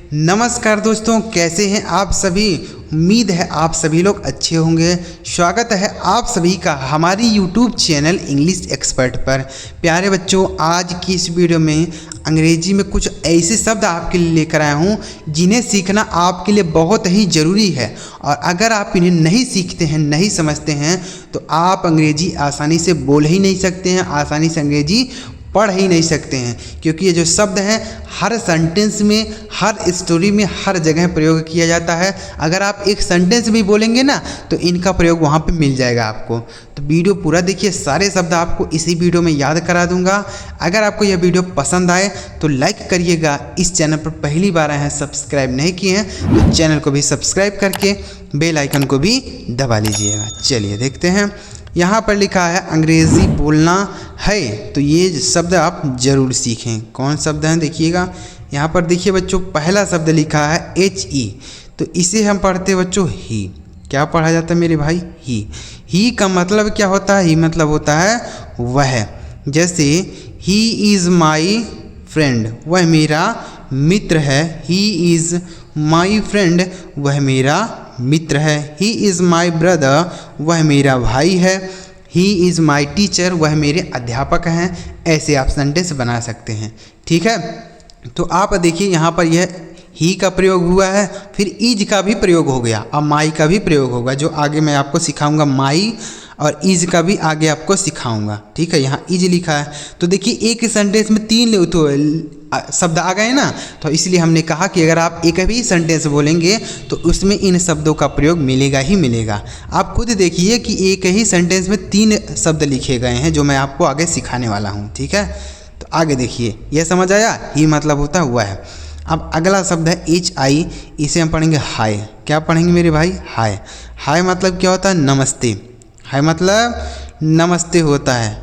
नमस्कार दोस्तों, कैसे हैं आप सभी। उम्मीद है आप सभी लोग अच्छे होंगे। स्वागत है आप सभी का हमारी YouTube चैनल इंग्लिश एक्सपर्ट पर। प्यारे बच्चों, आज की इस वीडियो में अंग्रेजी में कुछ ऐसे शब्द आपके लिए लेकर आया हूँ जिन्हें सीखना आपके लिए बहुत ही ज़रूरी है। और अगर आप इन्हें नहीं सीखते हैं, नहीं समझते हैं, तो आप अंग्रेजी आसानी से बोल ही नहीं सकते हैं, आसानी से अंग्रेजी पढ़ ही नहीं सकते हैं। क्योंकि ये जो शब्द हैं हर सेंटेंस में, हर स्टोरी में, हर जगह प्रयोग किया जाता है। अगर आप एक सेंटेंस भी बोलेंगे ना तो इनका प्रयोग वहाँ पे मिल जाएगा आपको। तो वीडियो पूरा देखिए, सारे शब्द आपको इसी वीडियो में याद करा दूंगा। अगर आपको यह वीडियो पसंद आए तो लाइक करिएगा। इस चैनल पर पहली बार आए हैं, सब्सक्राइब नहीं किए हैं तो चैनल को भी सब्सक्राइब करके बेल आइकन को भी दबा लीजिएगा। चलिए देखते हैं। यहाँ पर लिखा है अंग्रेज़ी बोलना है, तो ये शब्द आप ज़रूर सीखें। कौन शब्द हैं देखिएगा। यहाँ पर देखिए बच्चों, पहला शब्द लिखा है HE, तो इसे हम पढ़ते हैं बच्चों ही। क्या पढ़ा जाता है मेरे भाई? ही का मतलब क्या होता है? ही मतलब होता है वह। जैसे ही इज़ माई फ्रेंड, वह मेरा मित्र है। ही इज़ माई फ्रेंड, वह मेरा मित्र है। ही इज़ माई ब्रदर, वह मेरा भाई है। ही इज़ माई टीचर, वह मेरे अध्यापक हैं। ऐसे आप सेंटेंस बना सकते हैं, ठीक है। तो आप देखिए यहाँ पर यह ही का प्रयोग हुआ है, फिर इज का भी प्रयोग हो गया, अब माई का भी प्रयोग होगा, जो आगे मैं आपको सिखाऊंगा। माई और इज का भी आगे आपको सिखाऊंगा, ठीक है। यहाँ इज लिखा है, तो देखिए एक सेंटेंस में 3 तो शब्द आ गए ना, तो इसलिए हमने कहा कि अगर आप एक भी सेंटेंस बोलेंगे तो उसमें इन शब्दों का प्रयोग मिलेगा ही मिलेगा। आप खुद देखिए कि एक ही सेंटेंस में 3 शब्द लिखे गए हैं जो मैं आपको आगे सिखाने वाला हूँ, ठीक है। तो आगे देखिए, यह समझ आया? ही मतलब होता हुआ है। अब अगला शब्द है HI, इसे हम पढ़ेंगे हाय। क्या पढ़ेंगे मेरे भाई? हाय। हाय मतलब क्या होता है? नमस्ते। हाय मतलब नमस्ते होता है।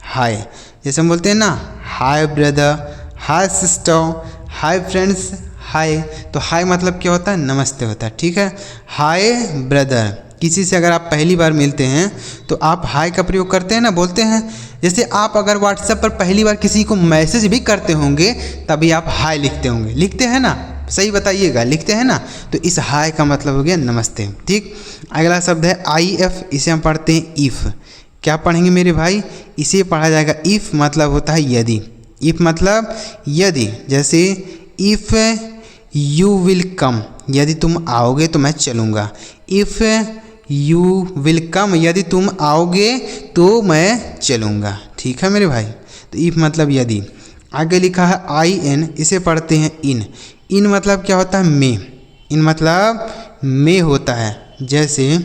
हाय जैसे हम बोलते हैं ना, hi brother, hi sister, hi friends, hi. तो हाय मतलब क्या होता है? नमस्ते होता है, ठीक है। हाय ब्रदर, किसी से अगर आप पहली बार मिलते हैं तो आप हाय का प्रयोग करते हैं ना, बोलते हैं। जैसे आप अगर व्हाट्सएप पर पहली बार किसी को मैसेज भी करते होंगे तभी आप हाय लिखते होंगे, लिखते हैं ना? सही बताइएगा, लिखते हैं ना? तो इस हाय का मतलब हो गया नमस्ते, ठीक। अगला शब्द है IF, इसे हम पढ़ते हैं इफ़। क्या पढ़ेंगे मेरे भाई? इसे पढ़ा जाएगा इफ़, मतलब होता है यदि। इफ़ मतलब यदि। जैसे इफ़ यू विल कम, यदि तुम आओगे तो मैं चलूँगा। इफ़ यू विल कम, यदि तुम आओगे तो मैं चलूँगा, ठीक है मेरे भाई। तो इफ़ मतलब यदि। आगे लिखा है IN, इसे पढ़ते हैं इन। इन मतलब क्या होता है? में। इन मतलब में होता है। जैसे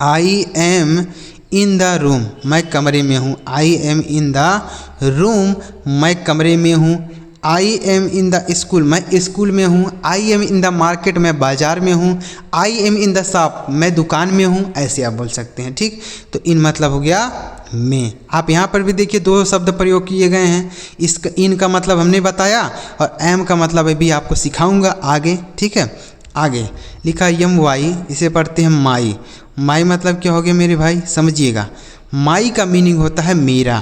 I am in the room, मैं कमरे में हूँ। I am in the room, मैं कमरे में हूँ। I am in the school, मैं स्कूल में हूँ। I am in the market, मैं बाज़ार में हूँ। I am in the shop, मैं दुकान में हूँ। ऐसे आप बोल सकते हैं, ठीक। तो इन मतलब हो गया में। आप यहाँ पर भी देखिए 2 शब्द प्रयोग किए गए हैं। इसका इन का मतलब हमने बताया और एम का मतलब भी आपको सिखाऊंगा आगे, ठीक है। आगे लिखा MY, इसे पढ़ते हैं माई। माई मतलब क्या हो गया मेरे भाई? समझिएगा। माई का मीनिंग होता है मेरा।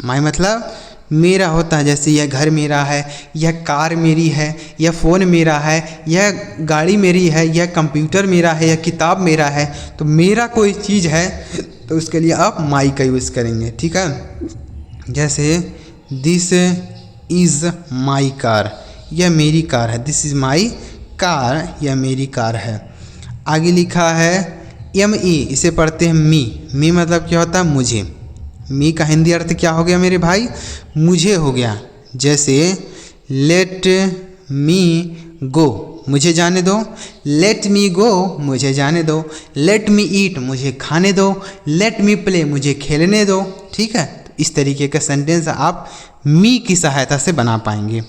माई मतलब मेरा होता है। जैसे यह घर मेरा है, यह कार मेरी है, यह फ़ोन मेरा है, यह गाड़ी मेरी है, यह कंप्यूटर मेरा है, यह किताब मेरा है। तो मेरा कोई चीज़ है तो उसके लिए आप माई का यूज़ करेंगे, ठीक है। जैसे दिस इज़ माई कार, यह मेरी कार है। दिस इज़ माई कार, यह मेरी कार है। आगे लिखा है ME, इसे पढ़ते हैं मी। मी मतलब क्या होता है? मुझे। मी का हिंदी अर्थ क्या हो गया मेरे भाई? मुझे हो गया। जैसे लेट मी गो, मुझे जाने दो। लेट मी गो, मुझे जाने दो। लेट मी ईट, मुझे खाने दो। लेट मी प्ले, मुझे खेलने दो, ठीक है। तो इस तरीके का सेंटेंस आप मी की सहायता से बना पाएंगे।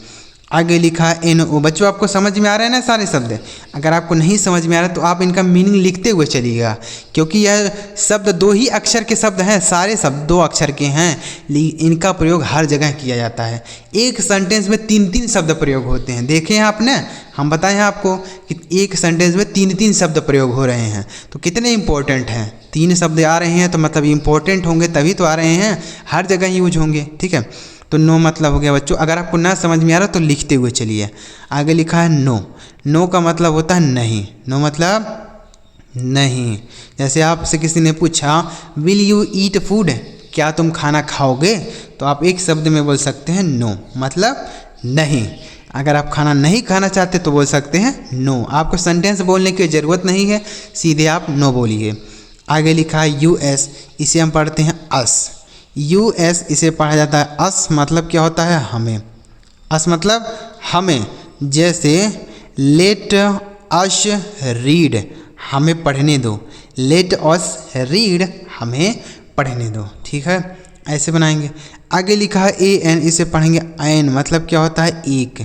आगे लिखा है NO। बच्चों आपको समझ में आ रहा है ना सारे शब्द? अगर आपको नहीं समझ में आ रहा है तो आप इनका मीनिंग लिखते हुए चलिएगा, क्योंकि यह शब्द 2 ही अक्षर के शब्द हैं। सारे शब्द 2 अक्षर के हैं, इनका प्रयोग हर जगह किया जाता है। एक सेंटेंस में 3-3 शब्द प्रयोग होते हैं। देखें आपने, हम बताएं आपको कि एक सेंटेंस में 3-3 शब्द प्रयोग हो रहे हैं, तो कितने इंपॉर्टेंट हैं। 3 शब्द आ रहे हैं तो मतलब इंपॉर्टेंट होंगे, तभी तो आ रहे हैं, हर जगह यूज होंगे, ठीक है। तो नो मतलब हो गया बच्चों। अगर आपको ना समझ में आ रहा तो लिखते हुए चलिए। आगे लिखा है नो। नो का मतलब होता है नहीं। नो मतलब नहीं। जैसे आपसे किसी ने पूछा विल यू ईट फूड, क्या तुम खाना खाओगे, तो आप एक शब्द में बोल सकते हैं नो, मतलब नहीं। अगर आप खाना नहीं खाना चाहते तो बोल सकते हैं नो। आपको सेंटेंस बोलने की ज़रूरत नहीं है, सीधे आप नो बोलिए। आगे लिखा है यूएस, इसे हम पढ़ते हैं अस। यूएस इसे पढ़ा जाता है अस, मतलब क्या होता है हमें। अस मतलब हमें। जैसे लेट अस रीड, हमें पढ़ने दो। लेट अस रीड, हमें पढ़ने दो। ठीक है, ऐसे बनाएंगे। आगे लिखा है ए एन, इसे पढ़ेंगे एन, मतलब क्या होता है एक।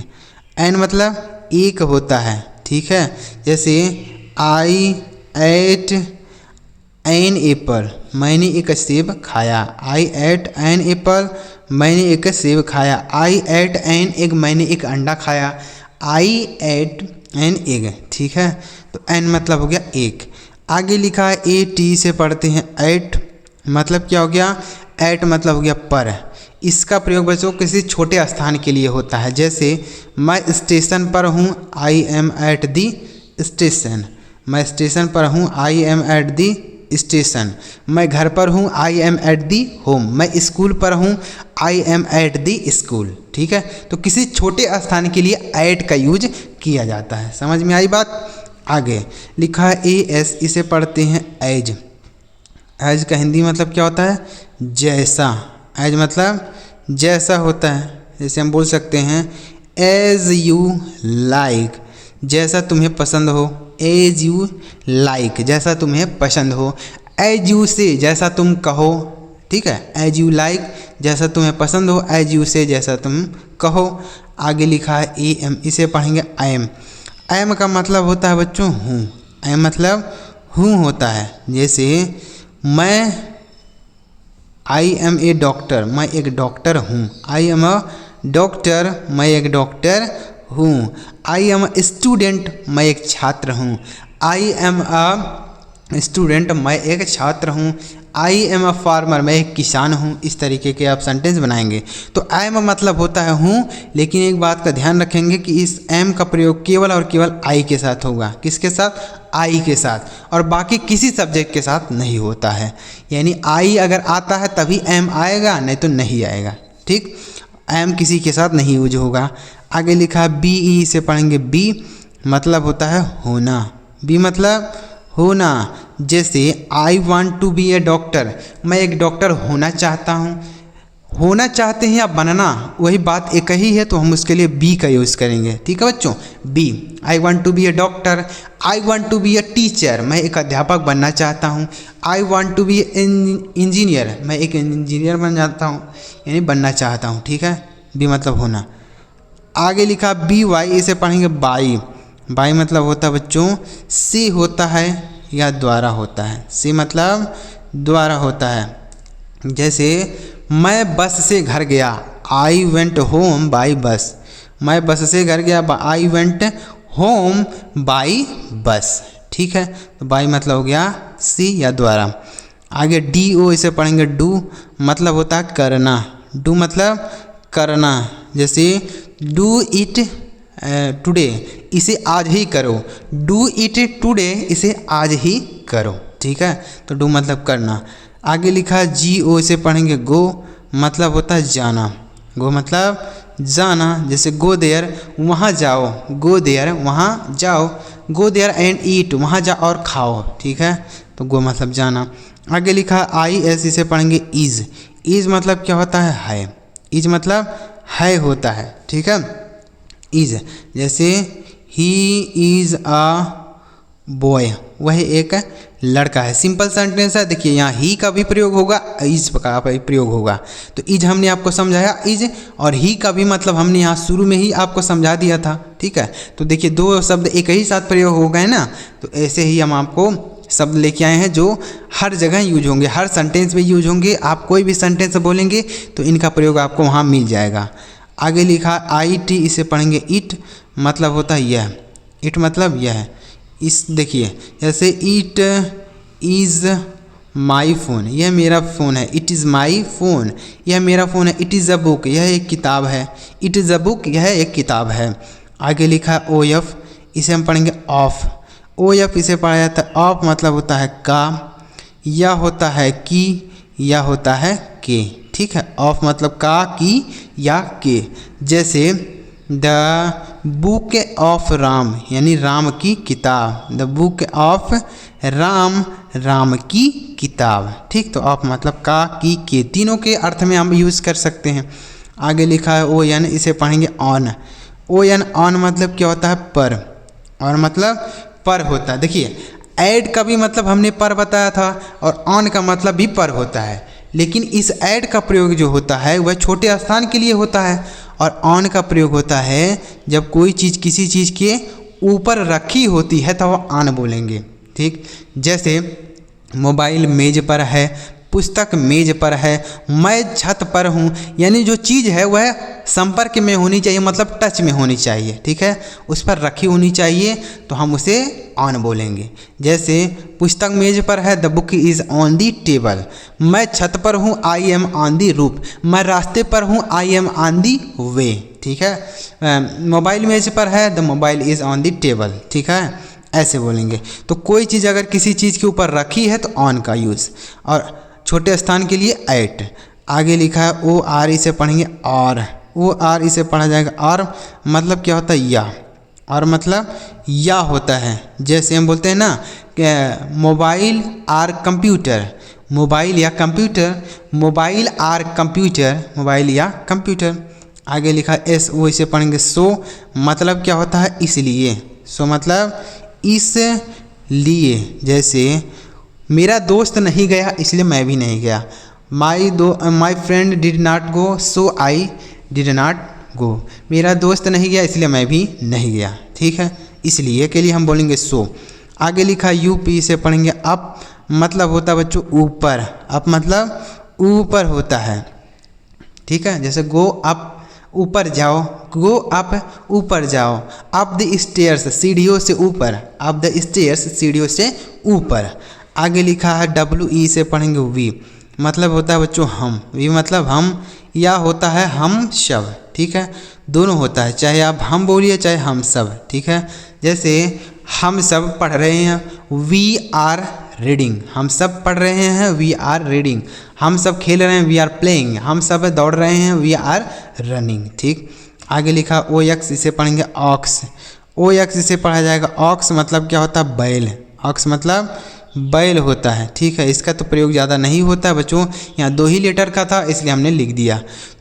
एन मतलब एक होता है। ठीक है, जैसे आई एट एन एप्पल, मैंने एक सेब खाया। आई एट एन एप्पल, मैंने एक सेब खाया। आई एट एन एग, मैंने एक अंडा खाया। आई एट एन एग। ठीक है, तो एन मतलब हो गया एक। आगे लिखा है ए टी, से पढ़ते हैं एट, मतलब क्या हो गया एट मतलब हो गया पर। इसका प्रयोग बच्चों किसी छोटे स्थान के लिए होता है। जैसे मैं स्टेशन पर हूँ, I am at the station. मैं स्टेशन पर हूँ, I am at the station. मैं घर पर हूँ, I am at the home. मैं स्कूल पर हूँ, I am at the school. ठीक है, तो किसी छोटे स्थान के लिए एट का यूज किया जाता है। समझ में आई बात। आगे लिखा है ए एस, इसे पढ़ते हैं एज। एज का हिंदी मतलब क्या होता है जैसा। एज मतलब जैसा होता है। जैसे हम बोल सकते हैं एज यू लाइक, जैसा तुम्हें पसंद हो। एज यू लाइक, जैसा तुम्हें पसंद हो। एज यू से, जैसा तुम कहो। ठीक है, एज यू लाइक, जैसा तुम्हें पसंद हो। एज यू से, जैसा तुम कहो। आगे लिखा है ए एम, इसे पढ़ेंगे आई एम। आई एम का मतलब होता है बच्चों हूँ। आई एम मतलब हूँ होता है। जैसे मैं आई एम ए डॉक्टर, मैं एक डॉक्टर हूँ। आई एम अ डॉक्टर, मैं एक डॉक्टर हूँ। आई एम अ स्टूडेंट, मैं एक छात्र हूँ। आई एम अ स्टूडेंट, मैं एक छात्र हूँ। आई एम अ फार्मर, मैं एक किसान हूँ। इस तरीके के आप सेंटेंस बनाएंगे। तो आई एम मतलब होता है हूँ, लेकिन एक बात का ध्यान रखेंगे कि इस एम का प्रयोग केवल और केवल आई के साथ होगा। किसके साथ? आई के साथ, और बाकी किसी सब्जेक्ट के साथ नहीं होता है। यानी आई अगर आता है तभी एम आएगा, नहीं तो नहीं आएगा। ठीक, एम किसी के साथ नहीं यूज होगा। आगे लिखा है बी ई, से पढ़ेंगे बी, मतलब होता है होना। बी मतलब होना। जैसे I want to be a doctor, मैं एक डॉक्टर होना चाहता हूँ। होना चाहते हैं या बनना, वही बात एक ही है, तो हम उसके लिए बी का यूज़ करेंगे। ठीक है बच्चों, be. I want to be a doctor. I want to be a teacher, मैं एक अध्यापक बनना चाहता हूँ। I want to be engineer, मैं एक इंजीनियर बन जाता हूँ, यानी बनना चाहता हूँ। ठीक है, बी मतलब होना। आगे लिखा बी वाई, इसे पढ़ेंगे बाई। बाई मतलब होता है बच्चों से होता है या द्वारा होता है। से मतलब द्वारा होता है। जैसे मैं बस से घर गया, I went home by bus. मैं बस से घर गया, I went home by bus. ठीक है, तो बाई मतलब हो गया सी या द्वारा। आगे डी ओ, इसे पढ़ेंगे डू, मतलब होता है करना। डू मतलब करना। जैसे डू इट टुडे, इसे आज ही करो। डू इट टुडे, इसे आज ही करो। ठीक है, तो डू मतलब करना। आगे लिखा है जी ओ, इसे पढ़ेंगे गो, मतलब होता है जाना। गो मतलब जाना। जैसे गो देयर, वहाँ जाओ। गो देयर, वहाँ जाओ। गो देयर एंड ईट, वहाँ जाओ और खाओ। ठीक है, तो गो मतलब जाना। आगे लिखा आई एस, इसे पढ़ेंगे इज। इज मतलब क्या होता है इज मतलब है होता है। ठीक है, इज। जैसे ही इज़ अ बॉय, वह एक लड़का है। सिंपल सेंटेंस है। देखिए यहाँ ही का भी प्रयोग होगा, इज का भी प्रयोग होगा। तो इज हमने आपको समझाया इज, और ही का भी मतलब हमने यहाँ शुरू में ही आपको समझा दिया था। ठीक है, तो देखिए दो शब्द एक ही साथ प्रयोग हो गए ना। तो ऐसे ही हम आपको शब्द लेके आए हैं जो हर जगह यूज होंगे, हर सेंटेंस में यूज होंगे। आप कोई भी सेंटेंस बोलेंगे तो इनका प्रयोग आपको वहाँ मिल जाएगा। आगे लिखा आई टी, इसे पढ़ेंगे इट, मतलब होता है यह। इट मतलब यह। इस देखिए जैसे इट इज़ माई फ़ोन, यह मेरा फ़ोन है। इट इज़ माई फ़ोन, यह मेरा फ़ोन है। इट इज़ अ बुक, यह एक किताब है। इट इज़ अ बुक, यह एक किताब है। आगे लिखा है ओ एफ, इसे हम पढ़ेंगे ऑफ। ओ एफ इसे पढ़ा जाता है। ऑफ मतलब होता है का, या होता है की, या होता है के। ठीक है, ऑफ मतलब का, की या के। जैसे द बुक ऑफ राम, यानी राम की किताब। The book of Ram, Ram की किताब। ठीक, तो ऑफ मतलब का, की, के, तीनों के अर्थ में हम यूज़ कर सकते हैं। आगे लिखा है ओ एन, इसे पढ़ेंगे ऑन। ओ एन, ऑन मतलब क्या होता है? पर। और मतलब पर होता है। देखिए, ऐड का भी मतलब हमने पर बताया था, और ऑन का मतलब भी पर होता है। लेकिन इस ऐड का प्रयोग जो होता है वह छोटे स्थान के लिए होता है, और ऑन का प्रयोग होता है जब कोई चीज़ किसी चीज़ के ऊपर रखी होती है तो वह ऑन बोलेंगे। ठीक, जैसे मोबाइल मेज पर है, पुस्तक मेज पर है, मैं छत पर हूँ, यानी जो चीज़ है वह संपर्क में होनी चाहिए, मतलब टच में होनी चाहिए। ठीक है, उस पर रखी होनी चाहिए तो हम उसे ऑन बोलेंगे। जैसे पुस्तक मेज पर है, the book is on the table. मैं छत पर हूँ, I am on the roof. मैं रास्ते पर हूँ, आई एम ऑन दी वे। ठीक है, मोबाइल मेज पर है, the mobile is on the table. ठीक है, ऐसे बोलेंगे। तो कोई चीज़ अगर किसी चीज़ के ऊपर रखी है तो ऑन का यूज़, और छोटे स्थान के लिए एट। आगे लिखा है ओ आर, इसे पढ़ेंगे और। ओ आर इसे पढ़ा जाएगा और, मतलब क्या होता है? या। और मतलब या होता है। जैसे हम बोलते हैं ना कि मोबाइल आर कंप्यूटर, मोबाइल या computer, mobile or computer, mobile या कंप्यूटर। आगे लिखा है एस ओ, इसे पढ़ेंगे सो, मतलब क्या होता है? इसलिए। सो मतलब इसलिए। जैसे मेरा दोस्त नहीं गया इसलिए मैं भी नहीं गया। My friend did not go so I did not go. मेरा दोस्त नहीं गया इसलिए मैं भी नहीं गया। ठीक है, इसलिए के लिए हम बोलेंगे सो। आगे लिखा यू पी, से पढ़ेंगे अप, मतलब होता है बच्चों ऊपर। अप मतलब ऊपर होता है। ठीक है, जैसे गो अप, ऊपर जाओ, गो अप, ऊपर जाओ। अप द स्टेयर्स, सीढ़ियों से ऊपर। अप द स्टेयर्स, सीढ़ियों से ऊपर। आगे लिखा है डब्ल्यू ई, से पढ़ेंगे वी, मतलब होता है बच्चों हम। वी मतलब हम, या होता है हम सब। ठीक है, दोनों होता है, चाहे आप हम बोलिए चाहे हम सब। ठीक है, जैसे हम सब पढ़ रहे हैं, वी आर रीडिंग। हम सब पढ़ रहे हैं, वी आर रीडिंग। हम सब खेल रहे हैं, वी आर प्लेइंग। हम सब दौड़ रहे हैं, वी आर रनिंग। ठीक, आगे लिखा ओ एक्स, इसे पढ़ेंगे ऑक्स। ओ एक्स इसे पढ़ा जाएगा ऑक्स, मतलब क्या होता है? बैल। ऑक्स मतलब बैल होता है। ठीक है, इसका तो प्रयोग ज़्यादा नहीं होता है बच्चों, यहाँ 2 ही लेटर का था इसलिए हमने लिख दिया।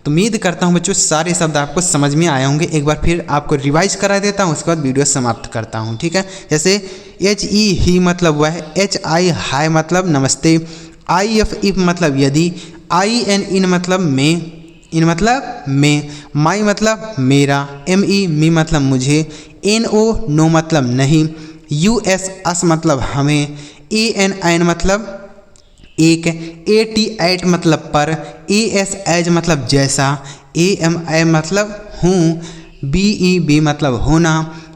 तो उम्मीद करता हूँ बच्चों सारे शब्द आपको समझ में आए होंगे। एक बार फिर आपको रिवाइज करा देता हूँ, उसके बाद वीडियो समाप्त करता हूँ। ठीक है, जैसे एच ई ही मतलब वह, एच आई हाय मतलब नमस्ते, आई एफ इफ मतलब यदि, आई एन इन मतलब में, इन मतलब में, माई मतलब मेरा, एम ई मी मतलब मुझे, एन ओ नो मतलब नहीं, यू एस अस मतलब हमें, ए एन आइन मतलब एक, ए टी एट मतलब पर, ए एस एज मतलब जैसा, ए एम आई मतलब हूँ, बी ई बी मतलब होना,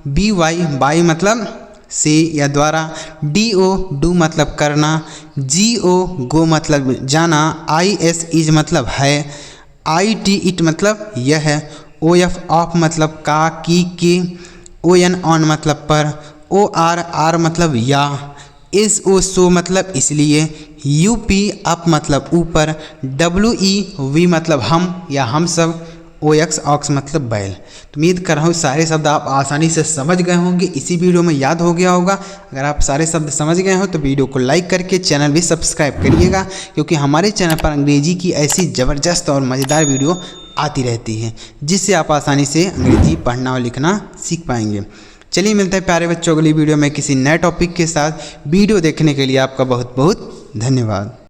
बी वाई बाई मतलब से या द्वारा, डी ओ डू मतलब करना, जी ओ गो मतलब जाना, आई एस इज मतलब है, आई टी इट मतलब यह है, ओ एफ ऑफ मतलब का, की, के, ओ एन ऑन मतलब पर, ओ आर आर मतलब या, एस ओ सो मतलब इसलिए, यू पी अप मतलब ऊपर, डब्ल्यू ई वी मतलब हम या हम सब, ओ एक्स ऑक्स मतलब बैल। तो उम्मीद कर रहा हूँ सारे शब्द आप आसानी से समझ गए होंगे, इसी वीडियो में याद हो गया होगा। अगर आप सारे शब्द समझ गए हो तो वीडियो को लाइक करके चैनल भी सब्सक्राइब करिएगा, क्योंकि हमारे चैनल पर अंग्रेजी की ऐसी ज़बरदस्त और मज़ेदार वीडियो आती रहती है, जिससे आप आसानी से अंग्रेजी पढ़ना और लिखना सीख पाएंगे। चलिए मिलते हैं प्यारे बच्चों अगली वीडियो में किसी नए टॉपिक के साथ। वीडियो देखने के लिए आपका बहुत बहुत धन्यवाद।